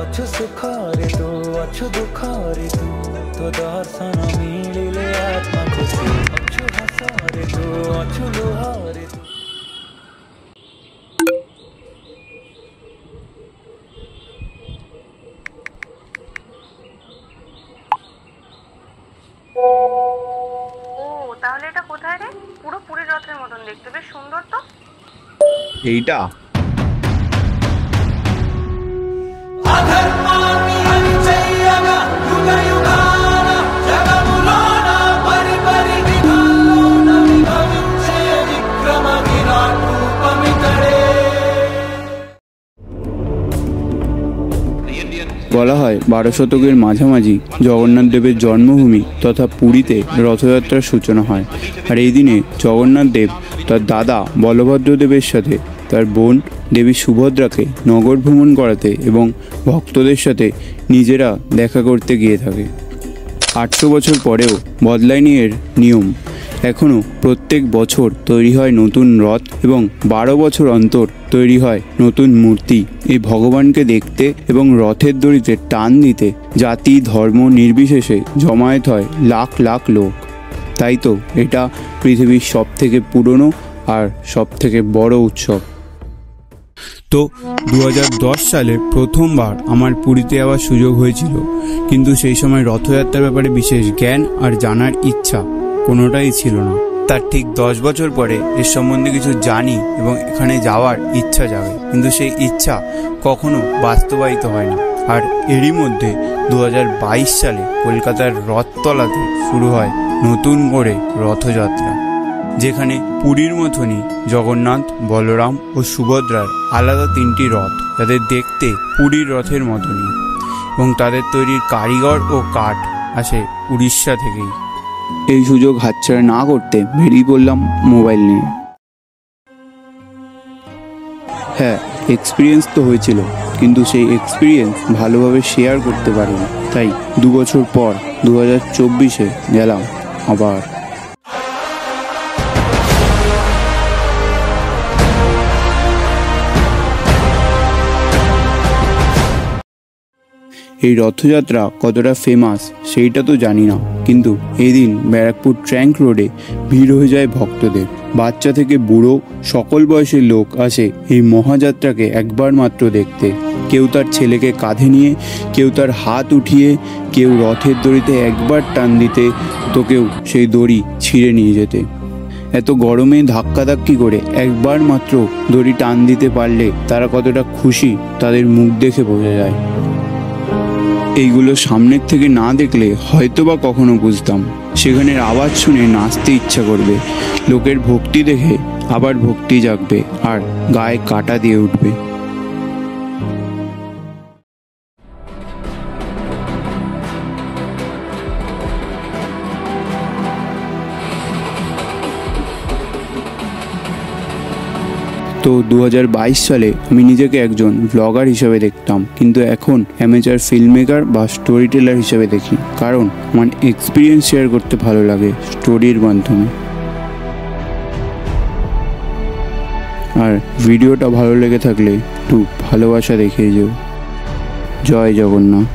ଅଛୁ ସୁଖରେ ତୁ ଅଛୁ ଦୁଃଖରେ ତୁ ତୋ ଦର୍ଶନ ମିଳିଲେ ଆତ୍ମା ଖୁସି ଅଛୁ ହସରେ ତୁ ଅଛୁ ଲୁହରେ ତୁ। ও তাহলে এটা কোথায় রে? পুরো পুরী রথের মতন দেখতে, বেশ সুন্দর তো। এইটা বলা হয় 12 শতকের মাঝামাঝি জগন্নাথ দেবের জন্মভূমি তথা পুরীতে রথযাত্রার সূচনা হয়। আর এই দিনে জগন্নাথ দেব তার দাদা বলভদ্র দেবের সাথে তার বোন দেবী সুভদ্রাকে নগর ভ্রমণ করাতে এবং ভক্তদের সাথে নিজেরা দেখা করতে গিয়ে থাকে। 800 বছর পরেও বদলায়নি এর নিয়ম। এখনও প্রত্যেক বছর তৈরি হয় নতুন রথ এবং 12 বছর অন্তর তৈরি হয় নতুন মূর্তি। এই ভগবানকে দেখতে এবং রথের দড়িতে টান দিতে জাতি ধর্ম নির্বিশেষে জমায়েত হয় লাখ লাখ লোক। তাই তো এটা পৃথিবীর সবথেকে পুরনো আর সবথেকে বড় উৎসব। তো 2010 সালে প্রথমবার আমার পুরীতে যাওয়ার সুযোগ হয়েছিল, কিন্তু সেই সময় রথযাত্রার ব্যাপারে বিশেষ জ্ঞান আর জানার ইচ্ছা কোনোটাই ছিল না। তার ঠিক 10 বছর পরে এর সম্বন্ধে কিছু জানি এবং এখানে যাওয়ার ইচ্ছা জাগে, কিন্তু সেই ইচ্ছা কখনো বাস্তবায়িত হয় না। আর এরই মধ্যে 2022 সালে কলকাতার রথতলাতে শুরু হয় নতুন করে রথযাত্রা, যেখানে পুরীর মতনই জগন্নাথ, বলরাম ও সুভদ্রার আলাদা 3টি রথ, যাদের দেখতে পুরীর রথের মতনই, এবং তাদের তৈরির কারিগর ও কাঠ আসে উড়িষ্যা থেকেই। এই সুযোগ হাতছাড়া না করতে বেরিয়ে পড়লাম মোবাইল নিয়ে। হ্যাঁ, এক্সপিরিয়েন্স তো হয়েছিল, কিন্তু সেই এক্সপিরিয়েন্স ভালোভাবে শেয়ার করতে পারিনি। তাই 2 বছর পর 2024-এ গেলাম আবার। এই রথযাত্রা কতটা ফেমাস সেইটা তো জানি না, কিন্তু এই দিন ব্যারাকপুর ট্র্যাঙ্ক রোডে ভিড় হয়ে যায় ভক্তদের। বাচ্চা থেকে বুড়ো সকল বয়সের লোক আসে এই মহাযাত্রাকে একবার মাত্র দেখতে। কেউ তার ছেলেকে কাঁধে নিয়ে, কেউ তার হাত উঠিয়ে, কেউ রথের দড়িতে একবার টান দিতে, তো কেউ সেই দড়ি ছিঁড়ে নিয়ে যেতে। এত গরমে ধাক্কাধাক্কি করে একবার মাত্র দড়ি টান দিতে পারলে তারা কতটা খুশি তাদের মুখ দেখে বোঝা যায়। এইগুলো সামনের থেকে না দেখলে হয়তোবা কখনো বুঝতাম। সেখানের আওয়াজ শুনে নাচতে ইচ্ছা করবে, লোকের ভক্তি দেখে আবার ভক্তি জাগবে আর গায়ে কাঁটা দিয়ে উঠবে। তো 2022 সালে আমি নিজেকে একজন ব্লগার হিসেবে দেখতাম, কিন্তু এখন অ্যামেচার ফিল্ম মেকার বা স্টোরি টেলার হিসেবে দেখি, কারণ আমার এক্সপিরিয়েন্স শেয়ার করতে ভালো লাগে স্টোরির মাধ্যমে। আর ভিডিওটা ভালো লেগে থাকলে একটু ভালোবাসা দেখিয়ে যেও। জয় জগন্নাথ।